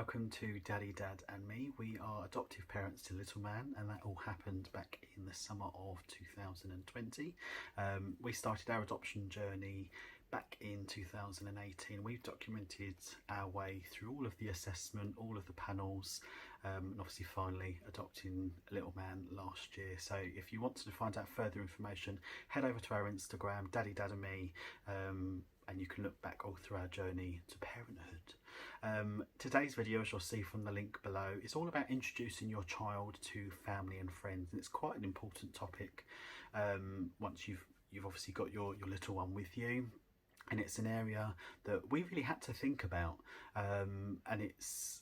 welcome to Daddy, Dad and Me. We are adoptive parents to Little Man, and that all happened back in the summer of 2020. We started our adoption journey back in 2018. We've documented our way through all of the assessment, all of the panels, and obviously finally adopting Little Man last year. So if you want to find out further information, head over to our Instagram, Daddy, Dad and Me, and you can look back all through our journey to parenthood. Today's video, as you'll see from the link below, is all about introducing your child to family and friends, and it's quite an important topic once you've obviously got your little one with you. And it's an area that we really had to think about, and it's,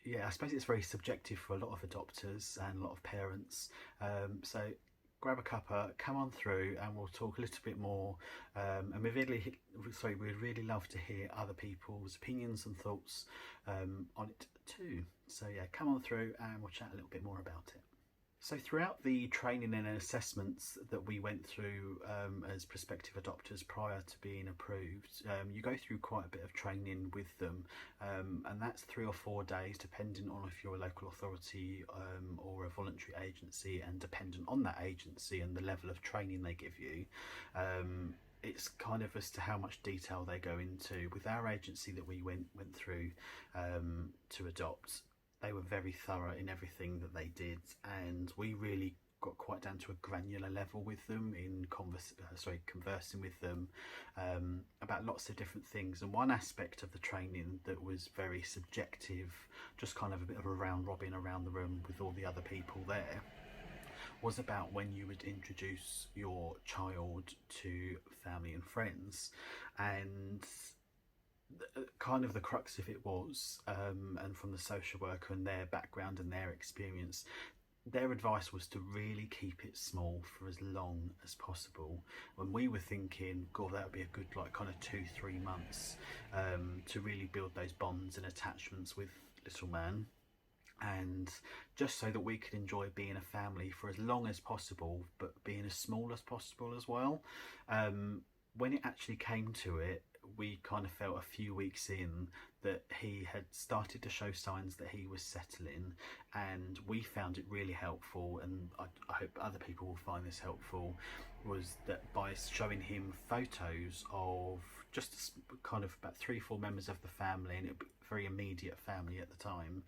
yeah, I suppose it's very subjective for a lot of adopters and a lot of parents. So grab a cuppa, come on through, and we'll talk a little bit more. And we'd really love to hear other people's opinions and thoughts on it too. So yeah, come on through and we'll chat a little bit more about it. So throughout the training and assessments that we went through as prospective adopters prior to being approved, you go through quite a bit of training with them, and that's 3 or 4 days depending on if you're a local authority or a voluntary agency, and dependent on that agency and the level of training they give you. It's kind of as to how much detail they go into. With our agency that we went through to adopt, they were very thorough in everything that they did, and we really got quite down to a granular level with them in conversing with them about lots of different things. And one aspect of the training that was very subjective, just kind of a bit of a round robin around the room with all the other people there, was about when you would introduce your child to family and friends. And kind of the crux of it was, and from the social worker and their background and their experience, their advice was to really keep it small for as long as possible. When we were thinking, God, that would be a good kind of 2-3 months to really build those bonds and attachments with Little Man, and just so that we could enjoy being a family for as long as possible, but being as small as possible as well. When it actually came to it, we kind of felt a few weeks in that he had started to show signs that he was settling, and we found it really helpful, and I hope other people will find this helpful, was that by showing him photos of just kind of about 3-4 members of the family, and it was a very immediate family at the time,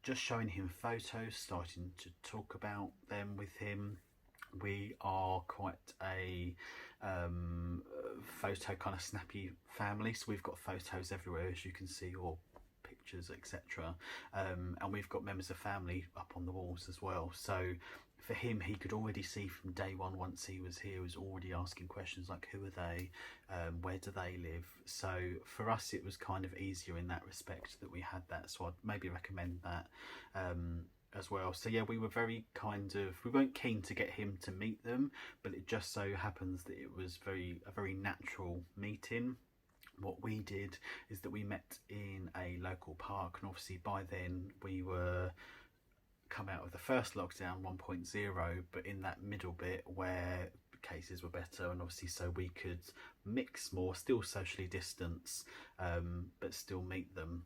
just showing him photos, starting to talk about them with him. We are quite a photo kind of snappy family, so we've got photos everywhere, as you can see, or pictures, etc. And we've got members of family up on the walls as well. So for him, he could already see from day one, once he was here, he was already asking questions like, who are they, where do they live? So for us, it was kind of easier in that respect that we had that, so I'd maybe recommend that as well. So yeah, we were we weren't keen to get him to meet them, but it just so happens that it was a very natural meeting. What we did is that we met in a local park, and obviously by then we were come out of the first lockdown 1.0, but in that middle bit where cases were better, and obviously so we could mix more, still socially distance, but still meet them.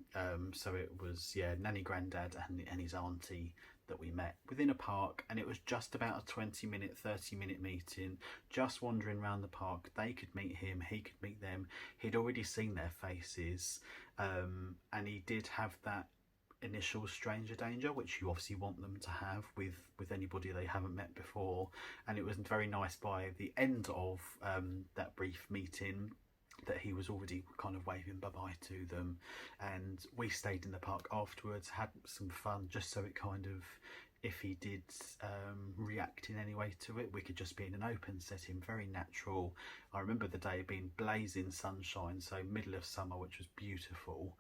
So it was, yeah, Nanny, Grandad and his auntie that we met within a park, and it was just about a 20-minute 30-minute meeting, just wandering around the park. They could meet him, he could meet them. He'd already seen their faces, and he did have that initial stranger danger, which you obviously want them to have with anybody they haven't met before. And it was very nice by the end of that brief meeting that he was already kind of waving bye-bye to them, and we stayed in the park afterwards, had some fun, just so it kind of, if he did react in any way to it, we could just be in an open setting, very natural. I remember the day being blazing sunshine, so middle of summer, which was beautiful.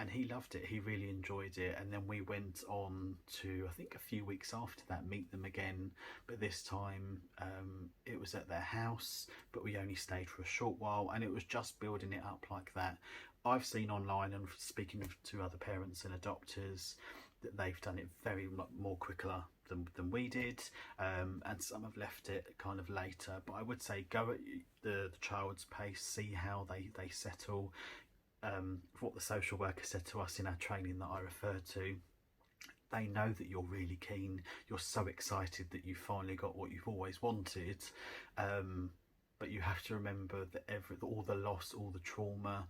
And he loved it, he really enjoyed it. And then we went on to, I think a few weeks after that, meet them again, but this time it was at their house, but we only stayed for a short while, and it was just building it up like that. I've seen online, and speaking to other parents and adopters, that they've done it very more quicker than we did, and some have left it kind of later. But I would say go at the child's pace, see how they settle. what the social worker said to us in our training that I referred to. They know that you're really keen, you're so excited that you finally got what you've always wanted, but you have to remember that all the loss, all the trauma,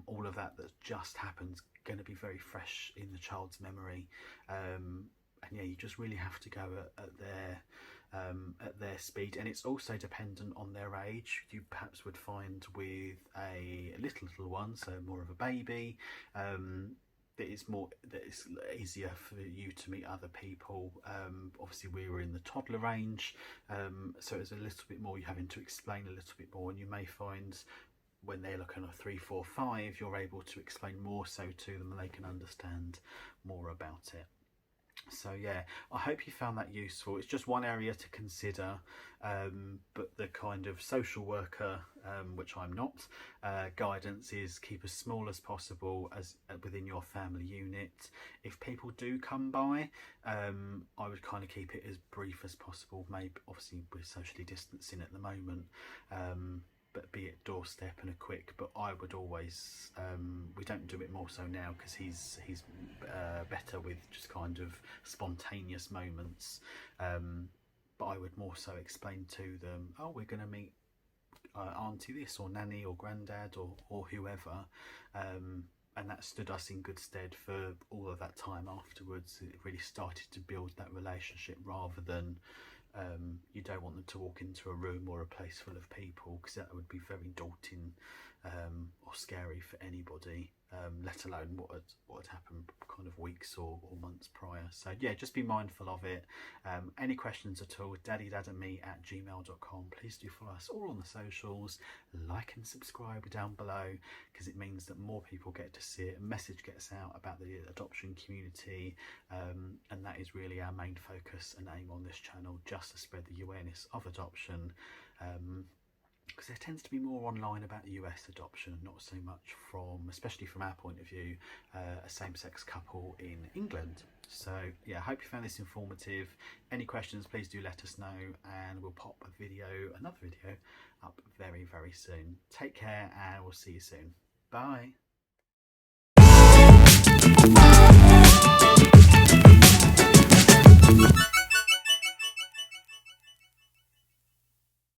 all of that just happened going to be very fresh in the child's memory, and yeah, you just really have to go at their speed. And it's also dependent on their age. You perhaps would find with a little one, so more of a baby, that it's easier for you to meet other people. Obviously we were in the toddler range, so it's a little bit more, you're having to explain a little bit more, and you may find when they're looking at 3, 4, 5, you're able to explain more so to them and they can understand more about it. So yeah, I hope you found that useful. It's just one area to consider, but the kind of social worker, which I'm not, guidance is keep as small as possible as within your family unit. If people do come by, I would kind of keep it as brief as possible. Maybe obviously we're socially distancing at the moment, but be it doorstep and a quick. But I would always, we don't do it more so now because he's better with just kind of spontaneous moments, but I would more so explain to them, oh, we're going to meet auntie this or nanny or granddad or whoever, and that stood us in good stead for all of that time afterwards. It really started to build that relationship rather than you don't want them to walk into a room or a place full of people, because that would be very daunting or scary for anybody, let alone what had happened kind of weeks or months prior. So yeah, just be mindful of it. Any questions at all, daddydadandme@gmail.com. Please do follow us all on the socials, like and subscribe down below, because it means that more people get to see it, a message gets out about the adoption community, and that is really our main focus and aim on this channel, just to spread the awareness of adoption, because there tends to be more online about the US adoption, not so much from, especially from our point of view, a same-sex couple in England. So yeah, I hope you found this informative. Any questions, please do let us know, and we'll pop another video up very, very soon. Take care, and we'll see you soon. Bye.